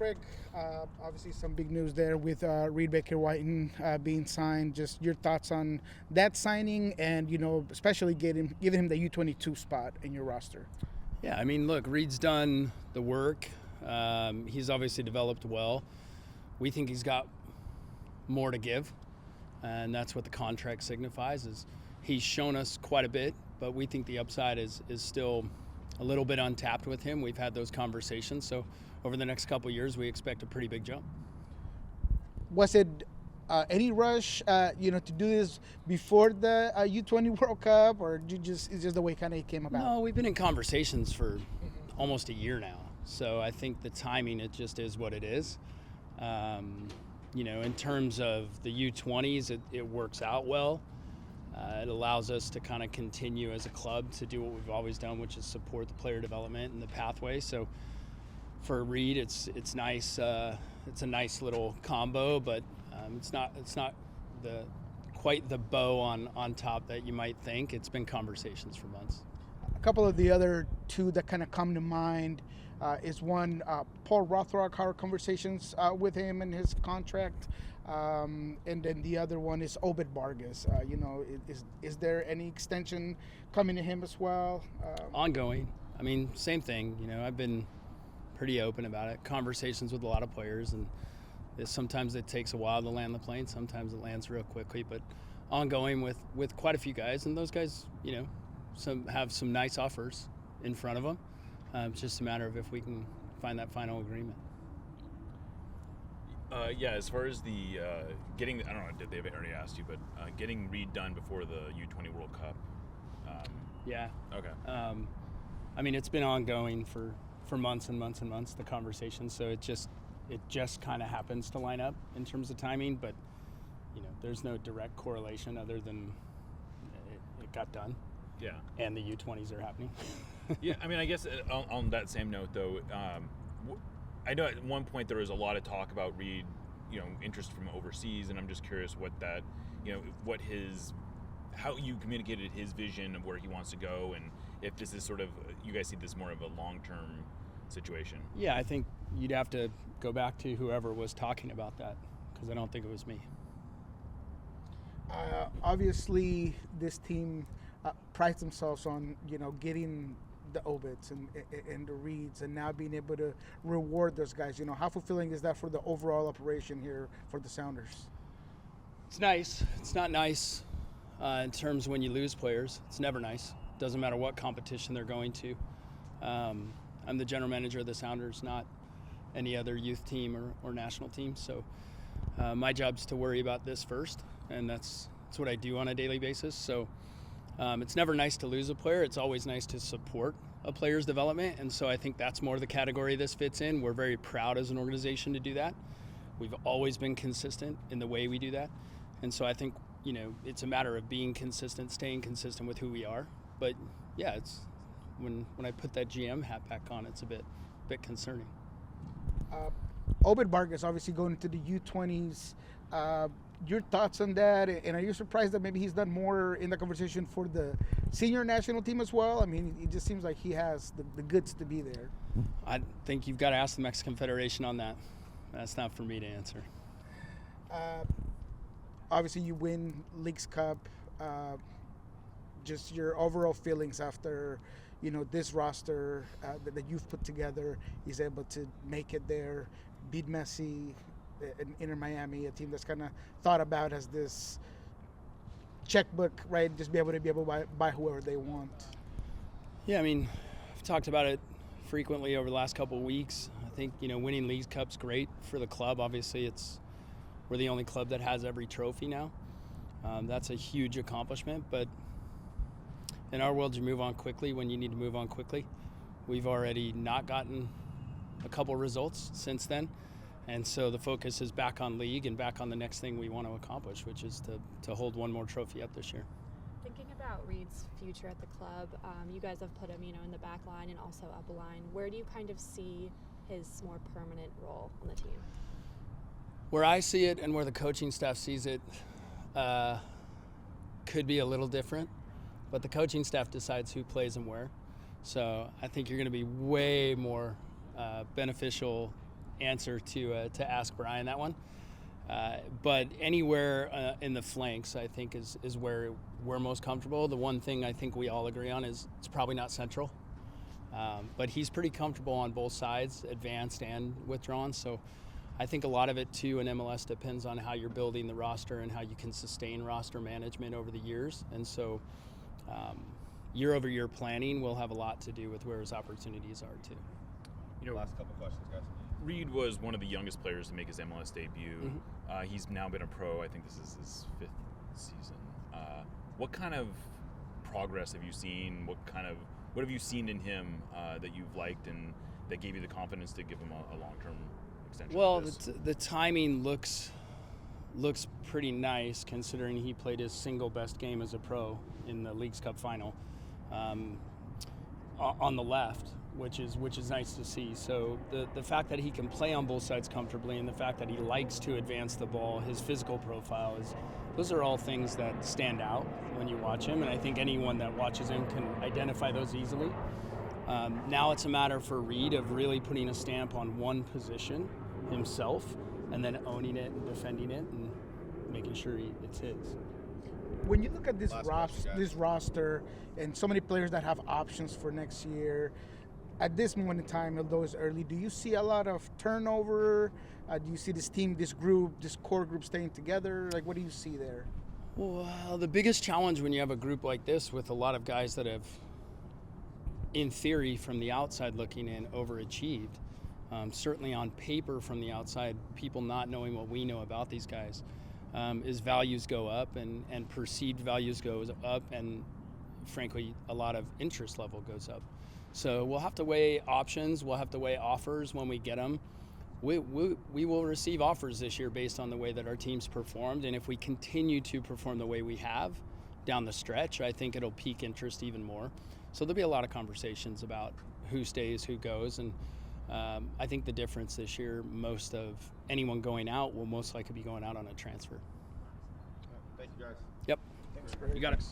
Craig, obviously some big news there with Reed Baker-Whiten being signed. Just your thoughts on that signing and, especially giving him the U-22 spot in your roster. Yeah, I mean, look, Reed's done the work. He's obviously developed well. We think he's got more to give, and that's what the contract signifies. Is he's shown us quite a bit, but we think the upside is still a little bit untapped with him. We've had those conversations, so over the next couple of years, we expect a pretty big jump. Was it any rush, to do this before the U-20 World Cup, or it's just the way kind of it came about? No, we've been in conversations for almost a year now, so I think the timing, it just is what it is. In terms of the U-20s, it works out well. It allows us to kind of continue as a club to do what we've always done, which is support the player development and the pathway. So for Reed, it's nice. It's a nice little combo, but it's not quite the bow on top that you might think. It's been conversations for months. A couple of the other two that kind of come to mind is one, Paul Rothrock, our conversations with him and his contract. And then the other one is Obed Vargas. Is there any extension coming to him as well? Ongoing. I mean, same thing. I've been pretty open about it. Conversations with a lot of players, and sometimes it takes a while to land the plane. Sometimes it lands real quickly, but ongoing with quite a few guys, and those guys, have some nice offers in front of them. It's just a matter of if we can find that final agreement. As far as the getting, I don't know if they've already asked you, but getting Reed done before the U-20 World Cup. Yeah. Okay. I mean, it's been ongoing for months and months and months, the conversation. So it just kind of happens to line up in terms of timing, but there's no direct correlation other than it got done. Yeah. And the U-20s are happening. Yeah. I mean, I guess on that same note, though. I know at one point there was a lot of talk about Reed, interest from overseas, and I'm just curious what that, how you communicated his vision of where he wants to go, and if this is sort of, you guys see this more of a long-term situation. Yeah, I think you'd have to go back to whoever was talking about that, because I don't think it was me. Obviously, this team prides themselves on, getting the Obeds and the Reeds, and now being able to reward those guys. How fulfilling is that for the overall operation here for the Sounders? It's nice. It's not nice in terms when you lose players. It's never nice. Doesn't matter what competition they're going to. I'm the general manager of the Sounders, not any other youth team or national team. So my job's to worry about this first, and that's what I do on a daily basis. So it's never nice to lose a player. It's always nice to support a player's development, and so I think that's more the category this fits in. We're very proud as an organization to do that. We've always been consistent in the way we do that, and so I think it's a matter of being consistent, staying consistent with who we are. But yeah, it's when I put that GM hat back on, it's a bit concerning. Obed Vargas obviously going into the U-20s. Your thoughts on that, and are you surprised that maybe he's done more in the conversation for the senior national team as well? I mean, it just seems like he has the goods to be there. I think you've got to ask the Mexican Federation on that. That's not for me to answer. Obviously, you win Leagues Cup. Just your overall feelings after, this roster that you've put together is able to make it there, beat Messi, in Inter Miami, a team that's kind of thought about as this checkbook, right? Just be able to buy whoever they want. Yeah, I mean, I've talked about it frequently over the last couple of weeks. I think winning Leagues Cup's great for the club. Obviously, we're the only club that has every trophy now. That's a huge accomplishment, but in our world, you move on quickly when you need to move on quickly. We've already not gotten a couple results since then. And so the focus is back on league and back on the next thing we want to accomplish, which is to hold one more trophy up this year. Thinking about Reed's future at the club, you guys have put him, in the back line and also up a line. Where do you kind of see his more permanent role on the team? Where I see it and where the coaching staff sees it could be a little different, but the coaching staff decides who plays and where. So I think you're going to be way more beneficial answer to ask Brian that one. But anywhere in the flanks, I think, is where we're most comfortable. The one thing I think we all agree on is it's probably not central. But he's pretty comfortable on both sides, advanced and withdrawn. So I think a lot of it, too, in MLS depends on how you're building the roster and how you can sustain roster management over the years. And so year-over-year planning will have a lot to do with where his opportunities are, too. You know, Last couple questions, guys. Reed was one of the youngest players to make his MLS debut. Mm-hmm. He's now been a pro. I think this is his 5th season. What kind of progress have you seen? What have you seen in him that you've liked and that gave you the confidence to give him a long-term extension? Well, the timing looks pretty nice considering he played his single best game as a pro in the Leagues Cup final on the left, which is nice to see. So the fact that he can play on both sides comfortably and the fact that he likes to advance the ball, his physical profile, those are all things that stand out when you watch him, and I think anyone that watches him can identify those easily. Now it's a matter for Reed of really putting a stamp on one position himself and then owning it and defending it and making sure it's his. When you look at this Last roster and so many players that have options for next year, at this moment in time, although it's early, do you see a lot of turnover? Do you see this team, this core group staying together? Like, what do you see there? Well, the biggest challenge when you have a group like this with a lot of guys that have, in theory, from the outside looking in, overachieved, certainly on paper from the outside, people not knowing what we know about these guys, is values go up and perceived values goes up, and frankly, a lot of interest level goes up. So we'll have to weigh options. We'll have to weigh offers when we get them. We will receive offers this year based on the way that our team's performed, and if we continue to perform the way we have down the stretch, I think it'll pique interest even more. So there'll be a lot of conversations about who stays, who goes, and I think the difference this year, most of anyone going out will most likely be going out on a transfer. Thank you, guys. Yep. Thanks, Greg. You got it.